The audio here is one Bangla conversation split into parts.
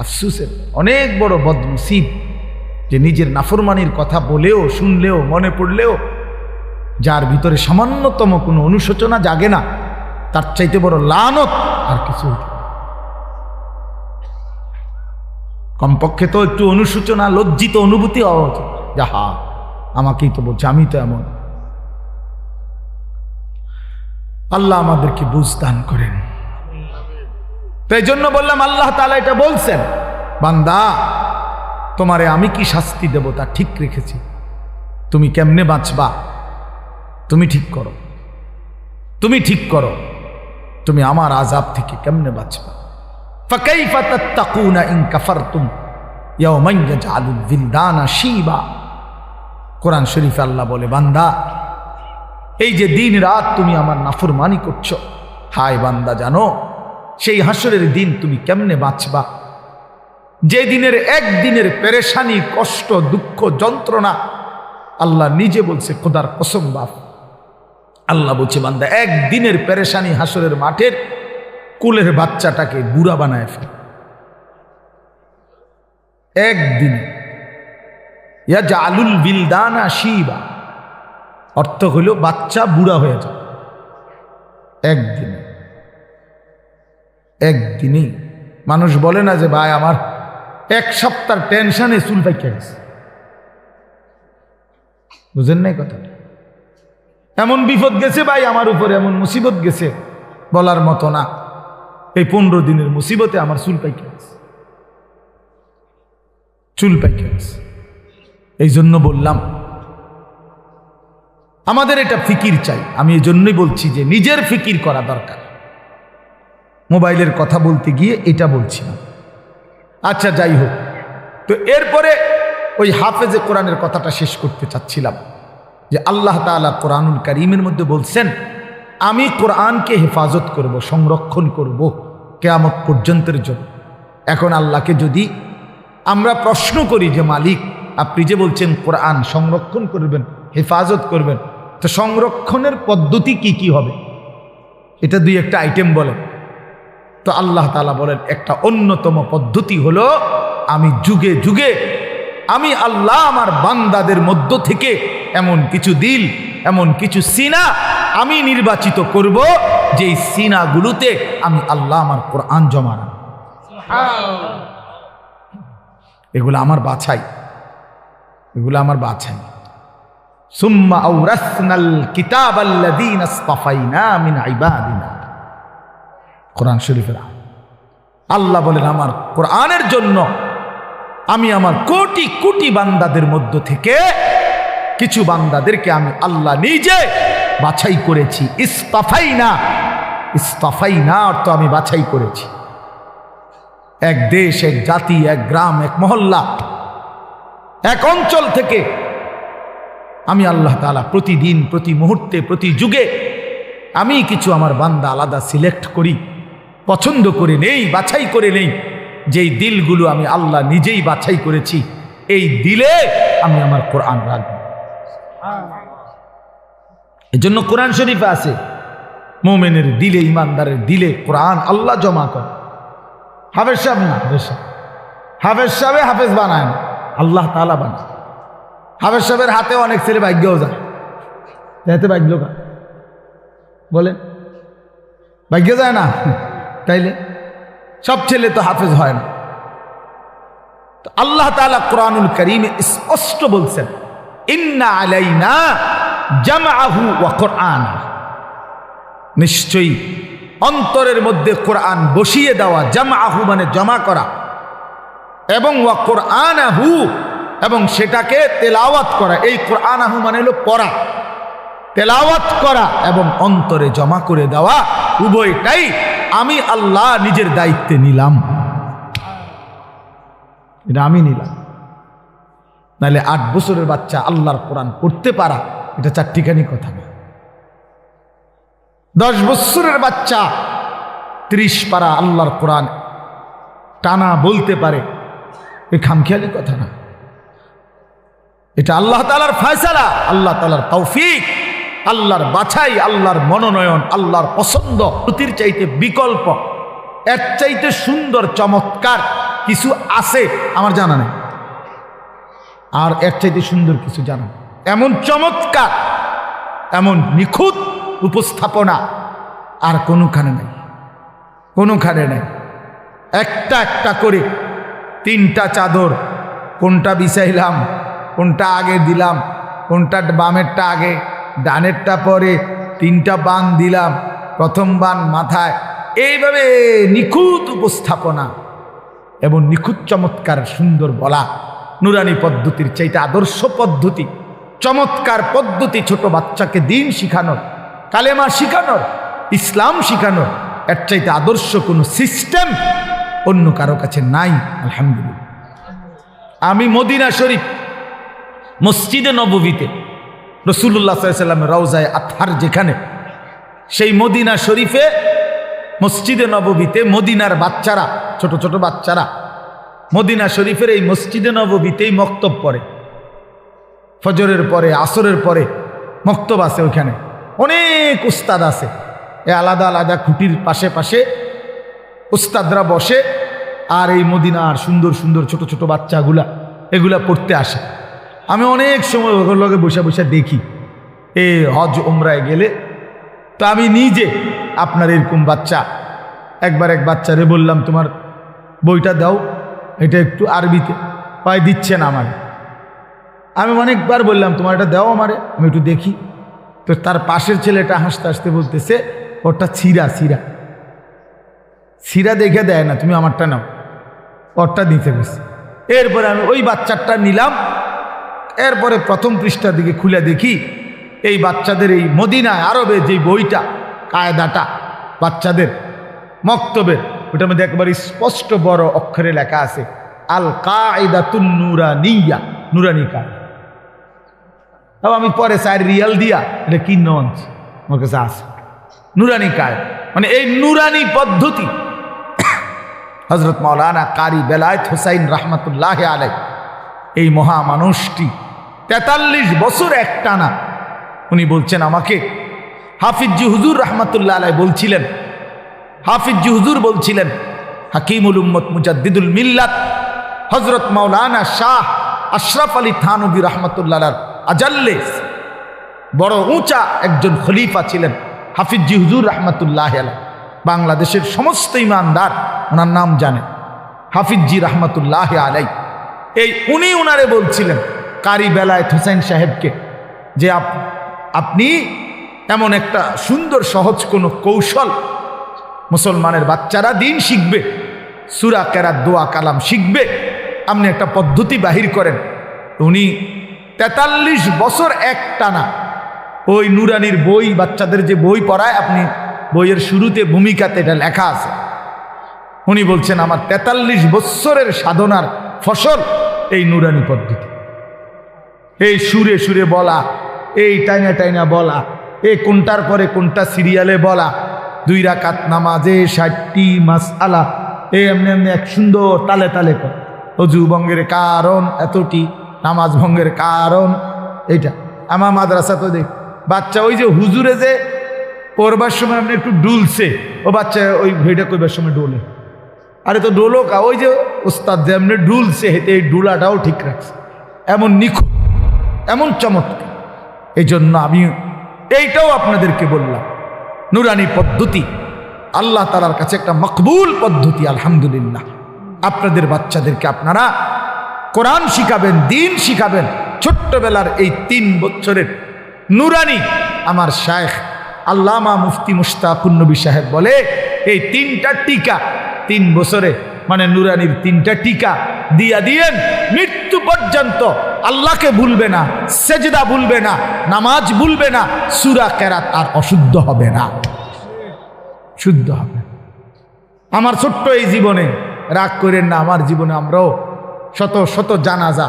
আফসুসের অনেক বড় বদনসিব যে নিজের নাফরমানির কথা বলেও শুনলেও মনে পড়লেও যার ভিতরে সামান্যতম কোনো অনুশোচনা জাগে না, তার চাইতে বড় লানত আর কিছু হইতে পারে। কমপক্ষে তো একটু অনুশোচনা, লজ্জিত অনুভূতি হওয়া উচিত, যে হা আমাকেই তো বলছে, আমি তো এমন। আল্লাহ আমাদেরকে বুঝ দান করেন। তাই জন্য বললাম, আল্লাহ তাআলা এটা বলছেন, বান্দা তোমারে আমি কি শাস্তি দেব তা ঠিক রেখেছি, তুমি কেমনে বাঁচবা তুমি ঠিক করো, তুমি ঠিক করো, তুমি আমার আযাব থেকে কেমনে বাঁচবা। ফাকাইফা তাত্তাকুনা ইন কাফারতুম ইয়াওমান ইয়াজআলুল বিলদানা শিবা। কোরআন শরীফে আল্লাহ বলে, বান্দা এই যে দিন রাত তুমি আমার নাফরমানি করছো, হায় বান্দা জানো সেই হাসরের দিন তুমি কেমনে বাঁচবা, যে দিনের একদিনের পেরেশানি, কষ্ট, দুঃখ, যন্ত্রণা আল্লাহ নিজে বলছে, খোদার কসম বাপ, আল্লাহ বলছে বান্দা একদিনের পেরেশানি হাসরের মাঠের কুলের বাচ্চাটাকে বুড়া বানায় ফেলে। একদিনে ইয়াজআলুল বিলদানা শিবা, অর্থ হইল বাচ্চা বুড়া হয়ে যায় একদিনে। একদিনেই মানুষ বলে না যে ভাই আমার এক সপ্তাহ টেনশনে চুল পাইকে গেছে, বুঝেন নাই কথাটা? এমন বিপদ গেছে ভাই আমার উপরে, এমন মুসিবত গেছে বলার মতো না। এই 15 দিনের মুসিবতে আমার চুল পাইকে গেছে, চুল পাইকে গেছে। এই জন্য বললাম আমাদের এটা ফিকির চাই। আমি এই জন্যই বলছি যে নিজের ফিকির করা দরকার। মোবাইলের কথা বলতে গিয়ে এটা বলছি না। আচ্ছা যাই হোক, তো এরপরে ওই হাফেজে কোরআনের কথাটা শেষ করতে চাচ্ছিলাম যে আল্লাহ তাআলা কোরআনুল কারীমের মধ্যে বলছেন, আমি কোরআনকে হেফাজত করব, সংরক্ষণ করব কিয়ামত পর্যন্তের জন্য। এখন আল্লাহকে যদি আমরা প্রশ্ন করি যে মালিক আপনি যে বলছেন কোরআন সংরক্ষণ করবেন, হেফাজত করবেন, তো সংরক্ষণের পদ্ধতি কি কি হবে, এটা দুই একটা আইটেম বলেন। তো আল্লাহ তাআলা বলেন একটা অন্যতম পদ্ধতি হলো, আমি যুগে যুগে আমি আল্লাহ আমার বান্দাদের মধ্য থেকে এমন কিছু দিল, এমন কিছু সিনা আমি নির্বাচিত করব, যেই সিনাগুলোতে আমি আল্লাহ আমার কোরআন জমা রাখব। এগুলো আমার বাছাই, এগুলো আমার বাছাই। সুম্মা আওরাসনাল কিতাবাল্লাযীনা ইসতাফাইনা মিন ইবাদিনা। কোরআন শরীফের আল্লাহ বলেন, আমার কোরআনের জন্য আমি আমার কোটি কোটি বান্দাদের মধ্য থেকে কিছু বান্দাদেরকে আমি আল্লাহ নিজে বাছাই করেছি। ইসতাফাইনা, ইসতাফাইনা অর্থ আমি বাছাই করেছি। এক দেশ, এক জাতি, এক গ্রাম, এক মহল্লা, এক অঞ্চল থেকে আমি আল্লাহ তাআলা প্রতিদিন, প্রতি মুহূর্তে, প্রতি যুগে আমি কিছু আমার বান্দা আলাদা সিলেক্ট করি, পছন্দ করে নেই, বাছাই করে নেই। যেই দিলগুলো আমি আল্লাহ নিজেই বাছাই করেছি, এই দিলে আমি আমার কোরআন রাখব। এজন্য কোরআন শরীফে আছে, মুমিনের দিলে, ইমানদারের দিলে কোরআন আল্লাহ জমা করে। হাফেজ সাহেব না, হাফেজ সাহেব হাফেজ বানায় না, আল্লাহ তাআলা বানায়। হাফেজ সাহেবের হাতে অনেক ছেলে ভাগ্যও যায়, হাতে ভাগ্য কা বলেন, ভাগ্য যায় না, তাইলে সব ছেলে তো হাফেজ হয় না। তো আল্লাহ তাআলা কোরআনুল কারীমে স্পষ্ট বলছেন, ইন্না আলাইনা জামআহু ওয়া কুরআনা, নিশ্চয়ই অন্তরের মধ্যে কোরআন বসিয়ে দেওয়া, জামআহু মানে জমা করা, এবং ওয়া কুরআনাহু এবং সেটাকে তেলাওয়াত করা। এই কুরআনাহু মানে হলো পড়া, তেলাওয়াত করা এবং অন্তরে জমা করে দেওয়া, উভয়টাই আমি আল্লাহ নিজের দায়িত্বে নিলাম। এটা আমি নিলাম। নাহলে 8 বছরের বাচ্চা আল্লাহর কোরআন পড়তে পারা, এটা চারটিখানি কথা না। 10 বছরের বাচ্চা 30 পারা আল্লাহর কোরআন টানা বলতে পারে, এ খামখেয়ালি কথা না। এটা আল্লাহ তাআলার ফয়সালা, আল্লাহ তাআলার তৌফিক, আল্লাহর বাছাই, আল্লাহর মনোনয়ন, আল্লাহর পছন্দ। প্রতির চাইতে বিকল্প, এর চাইতে সুন্দর, চমৎকার কিছু আছে আমার জানা নেই, আর এর চাইতে সুন্দর কিছু জানা। এমন চমৎকার, এমন নিখুঁত উপস্থাপনা আর কোনোখানে নেই, কোনোখানে নেই। একটা একটা করে 3টা চাদর, কোনটা বিছাইলাম, কোনটা আগে দিলাম, কোনটা বামেরটা আগে, ডানেরটা পরে, 3টা বান দিলাম, প্রথম বান মাথায়, এইভাবে নিখুঁত উপস্থাপনা এবং নিখুঁত চমৎকার সুন্দর বলা। নুরানি পদ্ধতির চাইতে আদর্শ পদ্ধতি, চমৎকার পদ্ধতি ছোট বাচ্চাকে দিন শিখানোর, কালেমা শিখানোর, ইসলাম শিখানোর, এর চাইতে আদর্শ কোনো সিস্টেম অন্য কারো কাছে নাই। আলহামদুলিল্লাহ। আমি মদিনা শরীফ মসজিদে নববীতে রাসূলুল্লাহ সাল্লাল্লাহু আলাইহি ওয়াসাল্লামের রওজায়ে আতহার যেখানে, সেই মদিনা শরীফে মসজিদে নববীতে মদিনার বাচ্চারা, ছোট ছোট বাচ্চারা মদিনা শরীফের এই মসজিদে নববীতেই মক্তব পড়ে। ফজরের পরে, আসরের পরে মক্তব আছে, ওইখানে অনেক উস্তাদ আছে। এ আলাদা আলাদা খুঁটির পাশে পাশে উস্তাদরা বসে, আর এই মদিনার সুন্দর সুন্দর ছোট ছোট বাচ্চাগুলা এগুলা পড়তে আসে। আমি অনেক সময় ওগুলোর লগে বসে বসে দেখি এই হজ উমরায় গেলে। তো আমি নিজে আপনার এরকম বাচ্চা, একবার এক বাচ্চারে বললাম, তোমার বইটা দাও, এটা একটু আরবিতে, পায় দিচ্ছে না আমার। আমি অনেকবার বললাম, তোমার এটা দাও আমারে, আমি একটু দেখি। তো তার পাশের ছেলেটা হাসতে হাসতে বলতেছে, ওটা ছিঁড়া ছিঁড়া ছিঁড়া দেখে দেয় না, তুমি আমারটা নাও, ওরটা দিতে গেছে। এরপরে আমি ওই বাচ্চারটা নিলাম। এরপরে প্রথম পৃষ্ঠার দিকে খুলে দেখি এই বাচ্চাদের এই মদিনায় আরবে যে বইটা, কায়দাটা বাচ্চাদের মক্তবের, ওটার মধ্যে একবার স্পষ্ট বড় অক্ষরে লেখা আছে আল কায়দাতুন নুরানিয়া, নুরানি কায়দা। তাও আমি পরে 4 রিয়াল দিয়া, এটা কি নঞ্চ আমার কাছে আছে, নুরানি কায়দা, মানে এই নুরানি পদ্ধতি। হযরত মাওলানা কারি বেলায়েত হুসাইন রহমতুল্লাহ আলাই, এই মহামানুষটি 43 বছর একটানা উনি বলছেন আমাকে, হাফিজ হুজুর রহমতুল্লাহ আলাই বলছিলেন, হাফিজ হুজুর বলছিলেন, হাকিমুল উম্মত মুজাদ্দিদুল মিল্লাত হযরত মাওলানা শাহ আশরাফ আলী থানভী রহমতুল্লাহ আজাল্লে বড় উঁচা একজন খলিফা ছিলেন হাফিজ হুজুর রহমতুল্লাহ আলাই। বাংলাদেশের সমস্ত ইমানদার ওনার নাম জানে, হাফিজি রহমতুল্লাহ আলাই। এই উনি ওনারে বলছিলেন কারি বেলায়েত হুসাইন সাহেবকে, যে আপনি এমন একটা সুন্দর সহজ কোনো কৌশল, মুসলমানের বাচ্চারা দিন শিখবে, সূরা কেরাত, দোয়া কালাম শিখবে, আপনি একটা পদ্ধতি বাহির করেন। উনি 43 বছর একটানা ওই নুরানির বই, বাচ্চাদের যে বই পড়ায়, আপনি বইয়ের শুরুতে ভূমিকাতে এটা লেখা আছে। উনি বলছেন আমার 43 বছরের সাধনার ফসল এই নুরানি পদ্ধতি, এই সুরে সুরে বলা, এই টাইনা টাইনা বলা, এই কোনটার পরে কোনটা সিরিয়ালে বলা, 2 রাকাত নামাজে 60টি মাসআলা, এই এমনি এমনি এক সুন্দর তালে তালে কর, অজু ভঙ্গের কারণ এতটি, নামাজ ভঙ্গের কারণ এইটা। আমার মাদ্রাসা তো দেখ বাচ্চা ওই যে হুজুরে যে পড়বার সময় আপনি একটু ডুলছে, ও বাচ্চা ওই ভেটা কইবার সময় ডোলে, আরে তো ডোলো কা, ওই যে ওস্তাদ যে এমনি ডুলছে, হেতে এই ডুলাটাও ঠিক রাখছে, এমন নিখুঁত, এমন চমৎকার। এই জন্য আমি এইটাও আপনাদেরকে বললাম, নুরানি পদ্ধতি আল্লাহ তাআলার কাছে একটা মকবুল পদ্ধতি। আলহামদুলিল্লাহ, আপনাদের বাচ্চাদেরকে আপনারা কোরআন শিখাবেন, দিন শিখাবেন। ছোট্টবেলার এই 3 বছরের নুরানি, আমার শায়েখ আল্লামা মুফতি মুশতাকুন নবী সাহেব বলে, এই 3টা টিকা 3 বছরে, মানে নুরানির 3টা টিকা দিয়া দিয়েন, মৃত্যু পর্যন্ত আল্লাহকে ভুলবে না, সেজদা ভুলবে না, নামাজ ভুলবে না, সূরা কেরাত আর অশুদ্ধ হবে না, শুদ্ধ হবে। আমার ছোট্ট এই জীবনে, রাগ করেন না, আমার জীবনে আমরাও শত শত জানাজা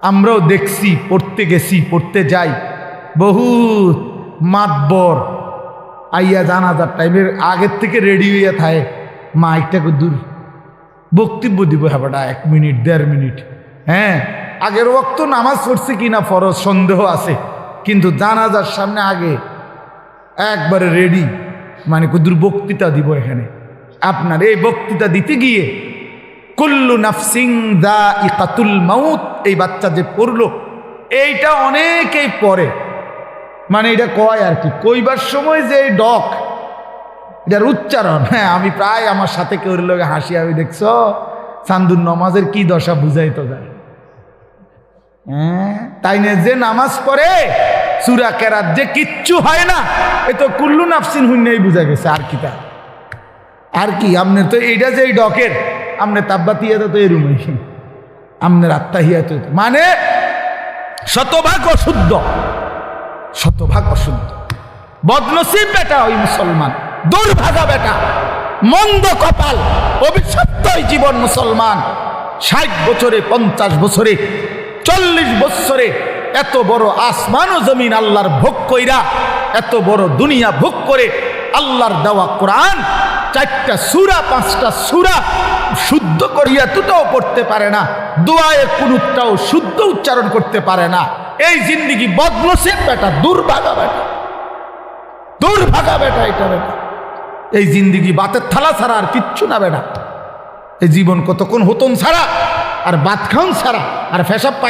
আমরাও দেখছি, পড়তে গেছি, পড়তে যাই, বহুত মাতবর আইয়া জানাজার টাইমের আগের থেকে রেডি হইয়া থাকে, মাইকটাকে দূর বক্তব্য দিব, হ্যাঁ 1 মিনিট 1.5 মিনিট, হ্যাঁ আগের ওয়াক্ত নামাজ পড়ছে কিনা ফরজ সন্দেহ আছে, কিন্তু জানাজার সামনে আগে একবারে রেডি, মানে কুদুর বক্তৃতা দিব এখানে। আপনার এই বক্তৃতা দিতে গিয়ে কুল্লু নাফসিন যায়িকাতুল মাউত, এই বাচ্চা যে পড়লো এইটা অনেকেই পড়ে, মানে এটা কয় আর কি, কইবার সময় যে এই ডক এটার উচ্চারণ, হ্যাঁ আমি প্রায় আমার সাথে কেউ লোক হাসি, আমি দেখছো চান্দুর নমাজের কি দশা বুঝাইতো যায়। হ্যাঁ তাই না, যে নামাজ পড়ে সূরা কেরাত যে কিচ্ছু হয় না, এ তো কুল্লু নাফসিন হুন্নেই বুঝা গেছে। আর কি তা আর কি, আমনে তো এইটা যে এই ডকের আমনে তাব্বাতিয়াতে তো এরুমই, আমনের আত্মাহিয়াতে মানে শতভাগ অশুদ্ধ, শতভাগ অশুদ্ধ। বদনসিব বেটা ওই মুসলমান, দুর্ভাগা বেটা, মন্দ কপাল, অভিশপ্ত জীবন মুসলমান। 60 বছরে, 50 বছরে, 40 বছরে এত বড় আসমান ও জমিন আল্লাহর ভোগ কইরা, এত বড় দুনিয়া ভোগ করে আল্লাহর দেওয়া কোরআন 4টা সূরা 5টা সূরা শুদ্ধ করিয়া দুটাও পড়তে পারে না, দোয়ায়ে কুনুতটাও শুদ্ধ উচ্চারণ করতে পারে না। এই জিন্দেগি বদনসিব বেটা, দুর্ভাগা বেটা, দুর্ভাগা বেটা এটা বেটা। এই জিন্দেগি বাতের থালা ছাড়া আর কিচ্ছু না বেটা। এই জীবন কতক্ষণ হতন ছাড়া আর বাত খাউন ছাড়া আর ফেসাব পায়।